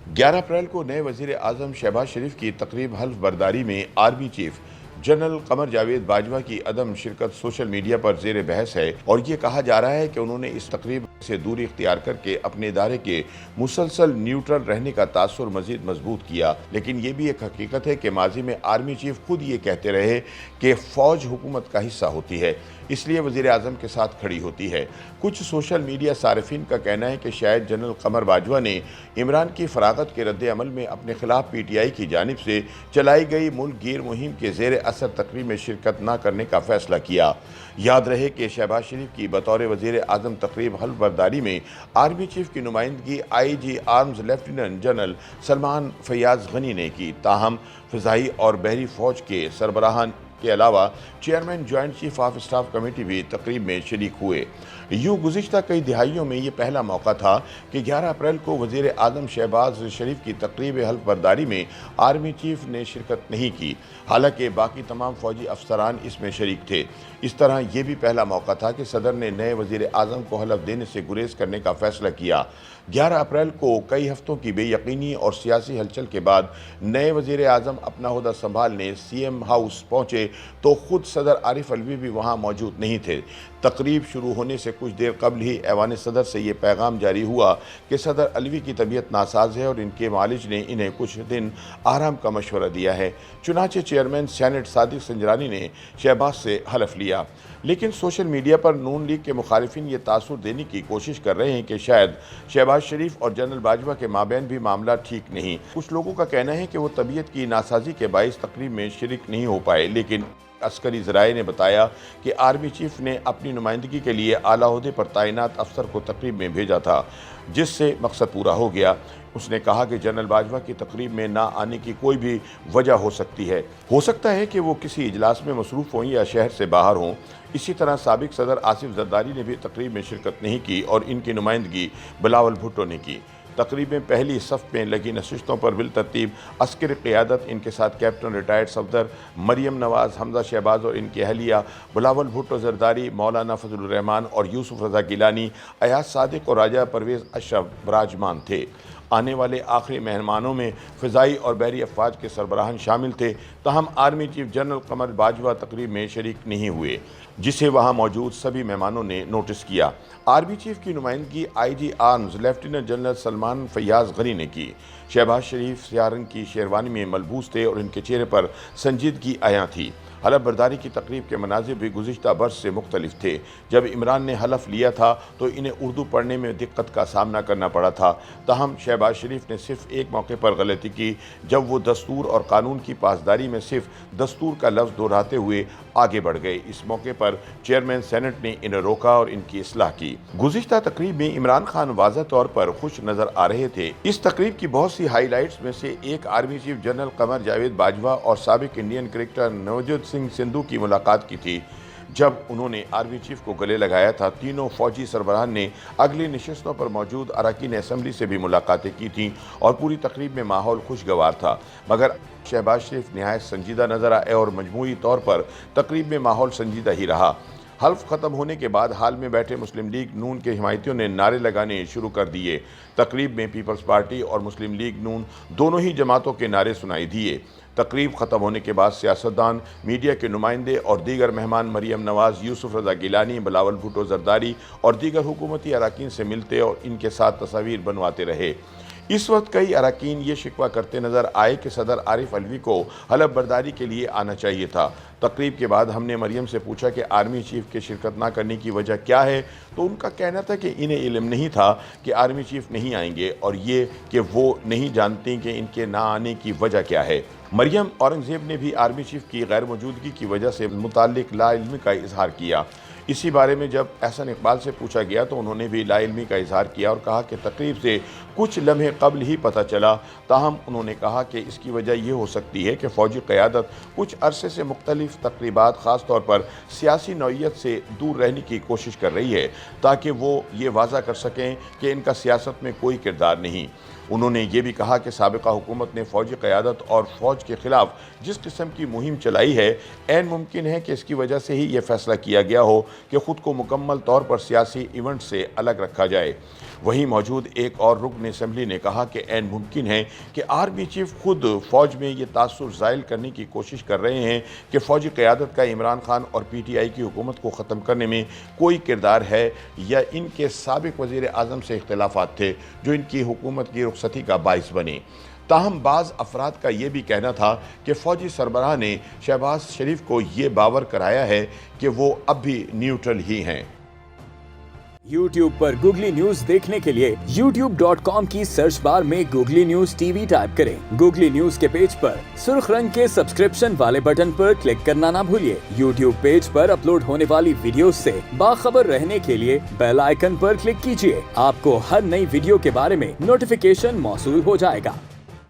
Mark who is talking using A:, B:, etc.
A: 11 अप्रैल को नए वजीर आजम शहबाज शरीफ की तकरीब हल्फ बर्दारी में army chief general Qamar Javed Bajwa की अदम शिरकत सोशल मीडिया पर जेर बहस है और ये कहा जा रहा है कि उन्होंने इस तकरीब से दूरी इख्तियार करके अपने इदारे के मुसलसल न्यूट्रल रहने का तासुर मजीद मजबूत किया। लेकिन ये भी एक हकीकत है कि माजी में आर्मी चीफ खुद ये कहते रहे कि फ़ौज हुकूमत का हिस्सा होती है, इसलिए वज़ीर आज़म के साथ खड़ी होती है। कुछ सोशल मीडिया सारिफिन का कहना है कि शायद जनरल कमर बाजवा ने इमरान की फरागत के रद्द अमल में अपने खिलाफ PTI की जानिब से चलाई गई मुल्क गिर मुहिम के ज़ेर असर तकरीब में शिरकत न करने का फैसला किया। याद रहे कि शहबाज शरीफ की बतौर वज़ीर आज़म तकरीब हल्फ बर्दारी में आर्मी चीफ की नुमाइंदगी IG arms lieutenant general Salman Faiyaz Ghani ने की। ताहम फ़िज़ाई और बहरी फ़ौज के सरबराहान के अलावा chairman joint chief of staff committee भी तकरीब में शरीक हुए। यूँ गुज़िश्ता कई दिहाइयों में ये पहला मौका था कि 11 अप्रैल को वज़ीर आज़म शहबाज शरीफ की तकरीब हल्फ बर्दारी में आर्मी चीफ ने शिरकत नहीं की, हालांकि बाकी तमाम फ़ौजी अफसरान इसमें शरीक थे। इस तरह ये भी पहला मौका था कि सदर ने नए वज़ीर आज़म को हलफ देने से गुरेज करने का फैसला किया। 11 अप्रैल को कई हफ्तों की बेयकीनी और सियासी हलचल के बाद नए वज़ीर आज़म अपना ओहदा संभालने CM हाउस पहुँचे तो खुद सदर आरिफ अलवी भी वहाँ मौजूद नहीं थे। तकरीब शुरू होने से कुछ देर कबल ही ऐवान सदर से ये पैगाम जारी हुआ कि सदर अलवी की तबीयत नासाज है और इनके मालिज ने इन्हें कुछ दिन आराम का मशवरा दिया है। चुनाचे चेयरमैन सेनेट सादिक संजरानी ने शहबाज से हलफ लिया, लेकिन सोशल मीडिया पर नून लीग के मुखालिफिन ये तासुर देने की कोशिश कर रहे हैं कि शायद शहबाज शरीफ और जनरल बाजवा के माबैन भी मामला ठीक नहीं। कुछ लोगों का कहना है कि वो तबीयत की नासाजी के बाइस तकरीब में शरीक नहीं हो पाए, लेकिन अस्करी ज़राए ने बताया कि आर्मी चीफ ने अपनी नुमाइंदगी के लिए आला ओहदे पर तैनात अफसर को तकरीब में भेजा था, जिससे मकसद पूरा हो गया। उसने कहा कि जनरल बाजवा की तकरीब में ना आने की कोई भी वजह हो सकती है। हो सकता है कि वो किसी इजलास में मसरूफ़ हों या शहर से बाहर हों। इसी तरह साबिक सदर आसिफ जरदारी ने भी तकरीब में शिरकत नहीं की और इनकी नुमाइंदगी बिलावल भुट्टो ने की। तकरीब में पहली सफ़ में लगी नशिस्तों पर बिलतरतीब अस्कर क़यादत, इनके साथ कैप्टन रिटायर्ड सफदर मरियम नवाज़, हमजा शहबाज और इनकी अहलिया, बिलावल भुट्टो जरदारी, मौलाना फजलुर रहमान और यूसुफ रज़ा गिलानी, अयाज सादिक और राजा परवेज़ अशरफ विराजमान थे। आने वाले आखिरी मेहमानों में फ़िज़ाई और बहरी अफवाज के सरबराहान शामिल थे। तहम आर्मी चीफ जनरल कमर बाजवा तकरीब में शरीक नहीं हुए, जिसे वहाँ मौजूद सभी मेहमानों ने नोटिस किया। आर्मी चीफ की नुमाइंदगी IG arms lieutenant general Salman Faiyaz Ghani ने की। शहबाज शरीफ सियाह रंग की शेरवानी में मलबूस थे और इनके चेहरे पर संजीदगी आया थी। हलफ बर्दारी की तकरीब के मनाजिर भी गुज़िश्ता बरस से मुख्तलिफ थे। जब इमरान ने हलफ लिया था तो इन्हें उर्दू पढ़ने में दिक्कत का सामना करना पड़ा था। तहम शहबाज शरीफ ने सिर्फ एक मौके पर गलती की, जब वो दस्तूर और कानून की पासदारी में सिर्फ दस्तूर का लफ्ज़ दोहराते हुए आगे बढ़ गए। इस मौके पर चेयरमैन सेनेट ने इन्हें रोका और इनकी इस्लाह की। गुज़िश्ता तकरीब में इमरान खान वाज़ह तौर पर खुश नज़र आ रहे थे। इस तकरीब की बहुत सी हाईलाइट्स में से एक army chief general Qamar Javed Bajwa और साबिक इंडियन क्रिकेटर नवजोत सिंह सिद्धू की मुलाकात की थी। जब उन्होंने आर्मी चीफ को गले लगाया था, तीनों फौजी सरबराहान ने अगली नशिस्तों पर मौजूद अरकान असम्बली से भी मुलाकातें की थीं और पूरी तकरीब में माहौल खुशगवार था। मगर शहबाज शरीफ नहायत संजीदा नजर आए और मजमूई तौर पर तकरीब में माहौल संजीदा ही रहा। हल्फ ख़त्म होने के बाद हाल में बैठे मुस्लिम लीग नून के हिमायतियों ने नारे लगाने शुरू कर दिए। तकरीब में पीपल्स पार्टी और मुस्लिम लीग नून दोनों ही जमातों के नारे सुनाई दिए। तकरीब ख़त्म होने के बाद सियासतदान, मीडिया के नुमाइंदे और दीगर मेहमान मरियम नवाज़, यूसुफ रज़ा गिलानी, बिलावल भुट्टो जरदारी और दीगर हुकूमती अरकान से मिलते और इनके साथ तस्वीर बनवाते रहे। इस वक्त कई अरकान ये शिकवा करते नज़र आए कि सदर आरिफ अलवी को हलफ बर्दारी के लिए आना चाहिए था। तकरीब के बाद हमने मरियम से पूछा कि आर्मी चीफ के शिरकत ना करने की वजह क्या है, तो उनका कहना था कि इन्हें इल्म नहीं था कि आर्मी चीफ नहीं आएंगे और ये कि वो नहीं जानती कि इनके ना आने की वजह क्या है। मरियम औरंगज़ेब ने भी आर्मी चीफ की गैर मौजूदगी की वजह से मुताल्लिक लाइल्मी का इजहार किया। इसी बारे में जब एहसन इकबाल से पूछा गया तो उन्होंने भी लाइल्मी का इजहार किया और कहा कि तकरीब से कुछ लम्हे कबल ही पता चला। ताहम उन्होंने कहा कि इसकी वजह यह हो सकती है कि फ़ौजी क़यादत कुछ अरसे से मुख्तलिफ तकरीबात ख़ास तौर पर सियासी नौइयत से दूर रहने की कोशिश कर रही है, ताकि वो ये वाज़ा कर सकें कि इनका सियासत में कोई किरदार नहीं। उन्होंने ये भी कहा कि साबिक़ा हुकूमत ने फ़ौजी क़यादत और फ़ौज के ख़िलाफ़ जिस किस्म की मुहिम चलाई है, ऐन मुमकिन है कि इसकी वजह से ही यह फ़ैसला किया गया हो कि खुद को मुकम्मल तौर पर सियासी इवेंट से अलग रखा जाए। वहीं मौजूद एक और रुकन असम्बली ने कहा कि ऐन मुमकिन है कि आर्मी चीफ खुद फौज में ये तासुर ज़ायल करने की कोशिश कर रहे हैं कि फौजी क़यादत का इमरान खान और PTI की हुकूमत को ख़त्म करने में कोई किरदार है या इनके साबिक वज़ीर आज़म से इख्तिलाफ़ात थे जो इनकी हुकूमत की रुखसती का बाइस बने। ताहम बाज़ अफराद का ये भी कहना था कि फ़ौजी सरबराह ने शहबाज शरीफ को ये बावर कराया है कि वो अब भी न्यूट्रल ही हैं।
B: YouTube पर गूगली न्यूज देखने के लिए youtube.com की सर्च बार में गूगली न्यूज TV टाइप करें। गूगली न्यूज के पेज पर सुर्ख रंग के सब्सक्रिप्शन वाले बटन पर क्लिक करना ना भूलिए। YouTube पेज पर अपलोड होने वाली वीडियोस से बाखबर रहने के लिए बेल आइकन पर क्लिक कीजिए। आपको हर नई वीडियो के बारे में नोटिफिकेशन मौसूल हो जाएगा।